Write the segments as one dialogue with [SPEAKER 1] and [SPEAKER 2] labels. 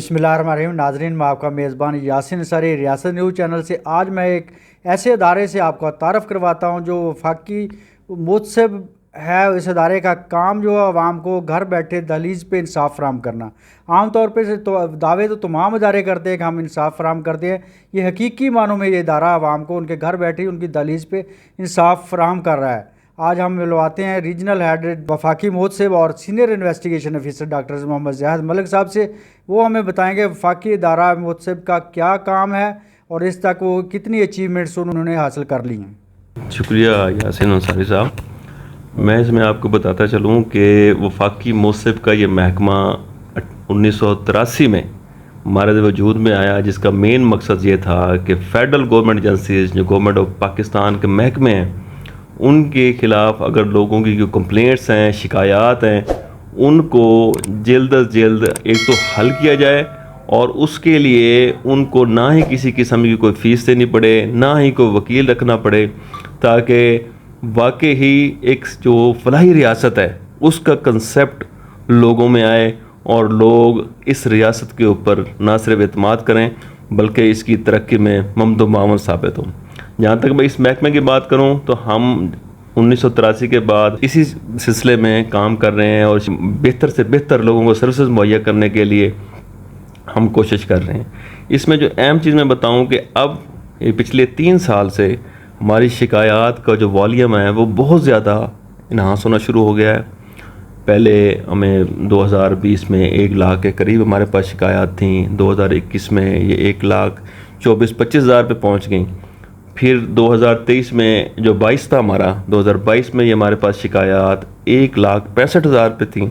[SPEAKER 1] बिस्मिल्लाहिर्रहमानिर्रहीम। नाजरीन, मैं आपका मेज़बान यासिन अंसारी रियासत न्यूज़ चैनल से आज मैं एक ऐसे अदारे से आपका तारफ़ करवाता हूं जो वफाकी मुतसिब है। इस अदारे का काम जो है आवाम को घर बैठे दहलीज पे इंसाफ फराम करना। आम तौर पे तो दावे तो तमाम अदारे करते हैं कि हम इंसाफ फराम करते हैं। ये हकीकी मानों में ये अदारा आवाम को उनके घर बैठे उनकी दहलीज पे इंसाफ फराम कर रहा है। आज हम मिलवाते हैं रीजनल हेड वफाकी मुतसिब और senior investigation officer doctor Mohammad Ziyad Malik साहब से। वो हमें बताएंगे वफाकी इदारा मुतसिब का क्या काम है और इस तक वो कितनी अचीवमेंट्स उन्होंने हासिल कर ली हैं।
[SPEAKER 2] शुक्रिया यासिन अंसारी साहब। मैं इसमें आपको बताता चलूँ कि वफाकी मुतसिब का ये महकमा 1983 में हमारे वजूद में आया, जिसका मेन मकसद ये था कि फ़ेडरल गवर्नमेंट एजेंसीज जो गवर्नमेंट ऑफ पाकिस्तान के महकमे हैं उनके ख़िलाफ़ अगर लोगों की जो कंप्लेंट्स हैं, शिकायत हैं, उनको जल्द अज जल्द एक तो हल किया जाए और उसके लिए उनको ना ही किसी किस्म की कोई फ़ीस देनी पड़े, ना ही कोई वकील रखना पड़े, ताकि वाकई ही एक जो फलाही रियासत है उसका कंसेप्ट लोगों में आए और लोग इस रियासत के ऊपर ना सिर्फ एतमाद करें बल्कि इसकी तरक्की में ममदो मामल साबित हों। जहाँ तक मैं इस महकमे की बात करूँ तो हम 1983 के बाद इसी सिलसिले में काम कर रहे हैं और बेहतर से बेहतर लोगों को सर्विसेज मुहैया करने के लिए हम कोशिश कर रहे हैं। इसमें जो अहम चीज़ मैं बताऊं कि अब ये पिछले 3 साल से हमारी शिकायत का जो वॉल्यूम है वो बहुत ज़्यादा इन्हांस होना शुरू हो गया है। पहले हमें 2020 में 1 लाख के करीब हमारे पास शिकायत थी, 2021 में ये 1,24,25 हज़ार पे पहुँच गई। फिर 2023 में जो 22 था हमारा, 2022 में ये हमारे पास शिकायत 1,65,000 पे थी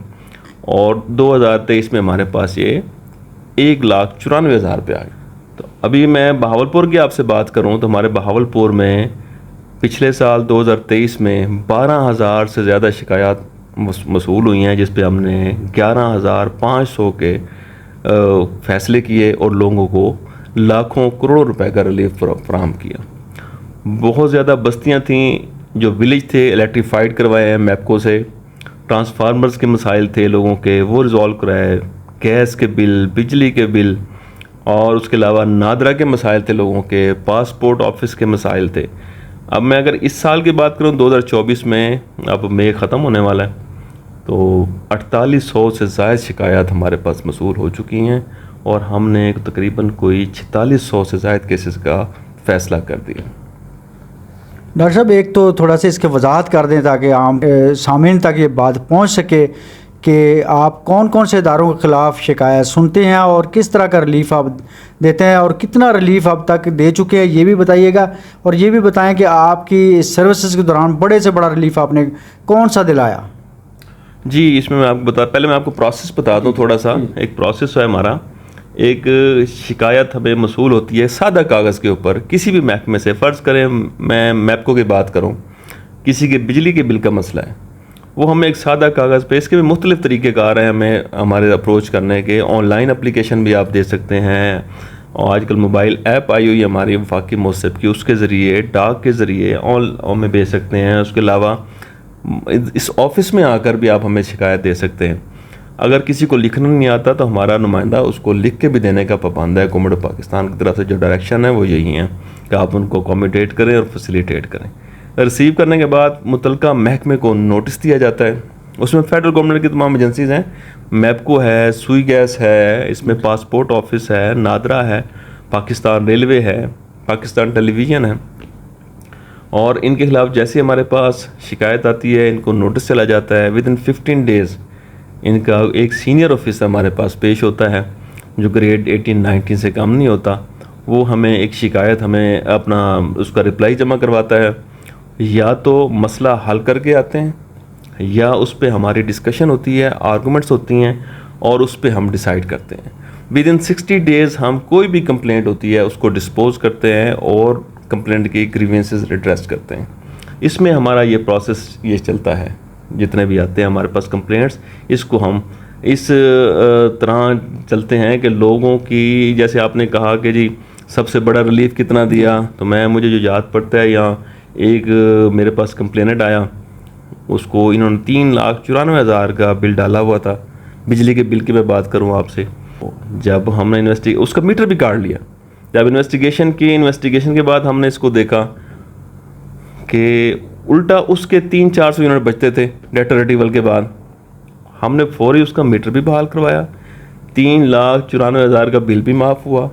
[SPEAKER 2] और 2023 में हमारे पास ये 1,94,000 पे आ गई। तो अभी मैं बहावलपुर की आपसे बात करूं तो हमारे बहावलपुर में पिछले साल 2023 में 12,000 से ज़्यादा शिकायत मसूल हुई हैं, जिस पे हमने 11,500 के फ़ैसले किए और लोगों को लाखों करोड़ों रुपए का रिलीफ फराहम किया। बहुत ज़्यादा बस्तियां थीं, जो विलेज थे इलेक्ट्रीफाइड करवाए हैं मैपको से, ट्रांसफार्मर्स के मसाइल थे लोगों के वो रिज़ॉल्व कराए, गैस के बिल, बिजली के बिल और उसके अलावा नादरा के मसाइल थे लोगों के, पासपोर्ट ऑफिस के मसाइल थे। अब मैं अगर इस साल की बात करूं 2024 में, अब मई ख़त्म होने वाला है, तो 4800 से ज़ायद शिकायत हमारे पास मसूल हो चुकी हैं और हमने तकरीबन कोई 4600 से ज़ायद केसेस का फ़ैसला कर दिया।
[SPEAKER 1] डॉक्टर साहब, एक तो थोड़ा सा इसके वजाहत कर दें ताकि आम सामीन तक ये बात पहुंच सके कि आप कौन कौन से इदारों के ख़िलाफ़ शिकायत सुनते हैं और किस तरह का रिलीफ आप देते हैं और कितना रिलीफ अब तक दे चुके हैं, ये भी बताइएगा। और ये भी बताएं कि आपकी सर्विसेज के दौरान बड़े से बड़ा रिलीफ आपने कौन सा दिलाया।
[SPEAKER 2] जी, इसमें मैं आपको पहले मैं आपको प्रोसेस बता दूं थोड़ा सा। एक प्रोसेस है हमारा। एक शिकायत हमें मसूल होती है सादा कागज़ के ऊपर किसी भी महकमे से। फ़र्ज़ करें मैं मैपको की बात करूं, किसी के बिजली के बिल का मसला है, वो हमें एक सादा कागज़ पे, इसके भी मुख्तलिफ़ तरीक़ेकार हैं हमें हमारे अप्रोच करने के। ऑनलाइन एप्लीकेशन भी आप दे सकते हैं और आजकल मोबाइल ऐप आई हुई है हमारी वफाकी मुतसिब की, उसके ज़रिए, डाक के ज़रिए हमें भेज सकते हैं। उसके अलावा इस ऑफ़िस में आकर भी आप हमें शिकायत दे सकते हैं। अगर किसी को लिखना नहीं आता तो हमारा नुमाइंदा उसको लिख के भी देने का पाबंद है। गवर्नमेंट ऑफ पाकिस्तान की तरफ से जो डायरेक्शन है वो यही है कि आप उनको अकोमोडेट करें और फैसिलिटेट करें। रिसीव करने के बाद मुतलका महकमे को नोटिस दिया जाता है। उसमें फ़ेडरल गवर्नमेंट की तमाम एजेंसीज़ हैं, मैपको है, सुई गैस है, इसमें पासपोर्ट ऑफिस है, नादरा है, पाकिस्तान रेलवे है, पाकिस्तान टेलीविज़न है। और इनके ख़िलाफ़ जैसे हमारे पास शिकायत आती है, इनको नोटिस चला जाता है। विद इन 15 डेज़ इनका एक सीनियर ऑफिसर हमारे पास पेश होता है जो ग्रेड 18-19 से कम नहीं होता। वो हमें एक शिकायत, हमें अपना उसका रिप्लाई जमा करवाता है। या तो मसला हल करके आते हैं या उस पर हमारी डिस्कशन होती है, आर्गूमेंट्स होती हैं और उस पर हम डिसाइड करते हैं। विद इन 60 डेज़ हम कोई भी कंप्लेंट होती है उसको डिस्पोज करते हैं और कंप्लेंट की ग्रीवेंसेस रिड्रेस करते हैं। इसमें हमारा ये प्रोसेस ये चलता है। जितने भी आते हैं हमारे पास कंप्लेंट्स, इसको हम इस तरह चलते हैं कि लोगों की, जैसे आपने कहा कि जी सबसे बड़ा रिलीफ कितना दिया, तो मुझे जो याद पड़ता है, यहाँ एक मेरे पास कंप्लेनेंट आया, उसको इन्होंने 3,94,000 का बिल डाला हुआ था। बिजली के बिल की मैं बात करूँ आपसे, जब हमने उसका मीटर भी काट लिया, जब इन्वेस्टिगेशन के बाद हमने इसको देखा कि उल्टा उसके 300-400 यूनिट बचते थे डेटा रिट्रीवल के बाद, हमने फौरी उसका मीटर भी बहाल करवाया, 3,94,000 का बिल भी माफ़ हुआ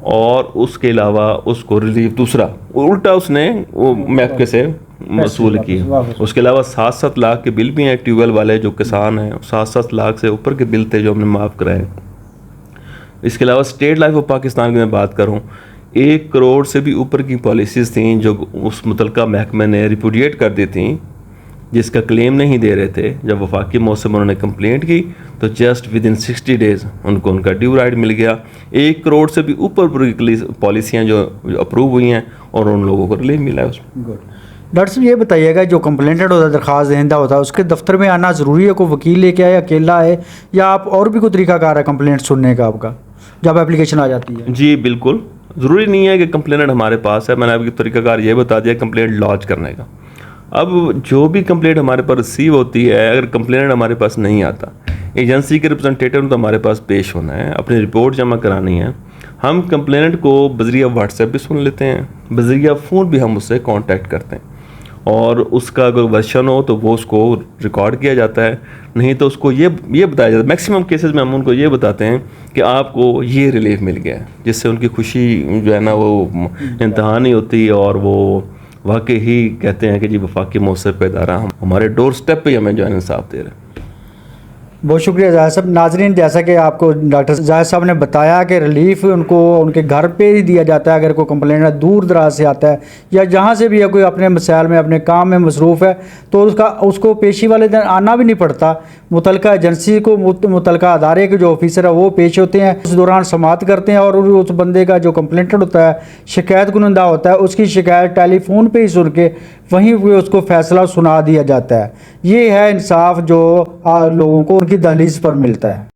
[SPEAKER 2] और उसके अलावा उसको रिलीफ दूसरा उल्टा उसने वो महकमे से वसूल की। उसके अलावा 7-7 लाख के बिल भी हैं ट्यूबवेल वाले जो किसान हैं, 7-7 लाख से ऊपर के बिल थे जो हमने माफ़ कराए। इसके अलावा स्टेट लाइफ ऑफ पाकिस्तान की मैं बात करूं, 1 करोड़ से भी ऊपर की पॉलिसीज़ थी जो उस मुतलका महकमे ने रिपुडिएट कर दी थी, जिसका क्लेम नहीं दे रहे थे। जब वफाकी मौसम उन्होंने कंप्लेंट की तो जस्ट विद इन 60 डेज़ उनको उनका ड्यू राइट मिल गया। 1 करोड़ से भी ऊपर पॉलिसियाँ जो अप्रूव हुई हैं और उन लोगों को रिलीफ मिला है उसमें।
[SPEAKER 1] डॉक्टर साहब ये बताइएगा, जो कंप्लेंटेड होता है, दरख्वास्त दहिंदा होता है, उसके दफ्तर में आना ज़रूरी है? कोई वकील लेके आए, अकेला है, या आप और भी कोई तरीकाकार है कंप्लेंट सुनने का आपका जब एप्लीकेशन आ जाती है?
[SPEAKER 2] जी बिल्कुल, ज़रूरी नहीं है कि कंप्लेंट हमारे पास है। मैंने आपकी तरीकाकार ये बता दिया कंप्लेंट लॉन्च करने का। अब जो भी कंप्लेंट हमारे पास रिसीव होती है, अगर कंप्लेंट हमारे पास नहीं आता, एजेंसी के रिप्रेजेंटेटिव ने तो हमारे पास पेश होना है, अपनी रिपोर्ट जमा करानी है। हम कंप्लेंट को बजरिया व्हाट्सएप भी सुन लेते हैं, बजरिया फ़ोन भी हम उससे कांटेक्ट करते हैं, और उसका अगर वर्शन हो तो वो उसको रिकॉर्ड किया जाता है, नहीं तो उसको ये बताया जाता है। मैक्सिमम केसेस में हम उनको ये बताते हैं कि आपको ये रिलीफ मिल गया है, जिससे उनकी खुशी जो है ना वो इंतहा नहीं होती, और वो वाकई ही कहते हैं कि जी वफाकी मौसर पे इदारा हम हमारे डोर स्टेप पे हमें जो है इंसाफ दे रहे हैं।
[SPEAKER 1] बहुत शुक्रिया जाहिद साहब। नाजरीन, जैसा कि आपको डॉक्टर जाहिद साहब ने बताया कि रिलीफ उनको उनके घर पे ही दिया जाता है अगर कोई कंप्लेंट दूर दराज से आता है या जहाँ से भी है, कोई अपने मसाइल में अपने काम में मसरूफ़ है, तो उसको पेशी वाले दिन आना भी नहीं पड़ता। मुतलका एजेंसी को मुतलका अदारे के जो ऑफिसर है वो पेश होते हैं, उस दौरान समाअत करते हैं, और उस बंदे का जो कंप्लेंटेड होता है, शिकायत कुनिंदा होता है, उसकी शिकायत टेलीफोन पे ही सुन के वहीं उसको फ़ैसला सुना दिया जाता है। ये है इंसाफ जो लोगों को उनकी दहलीज पर मिलता है।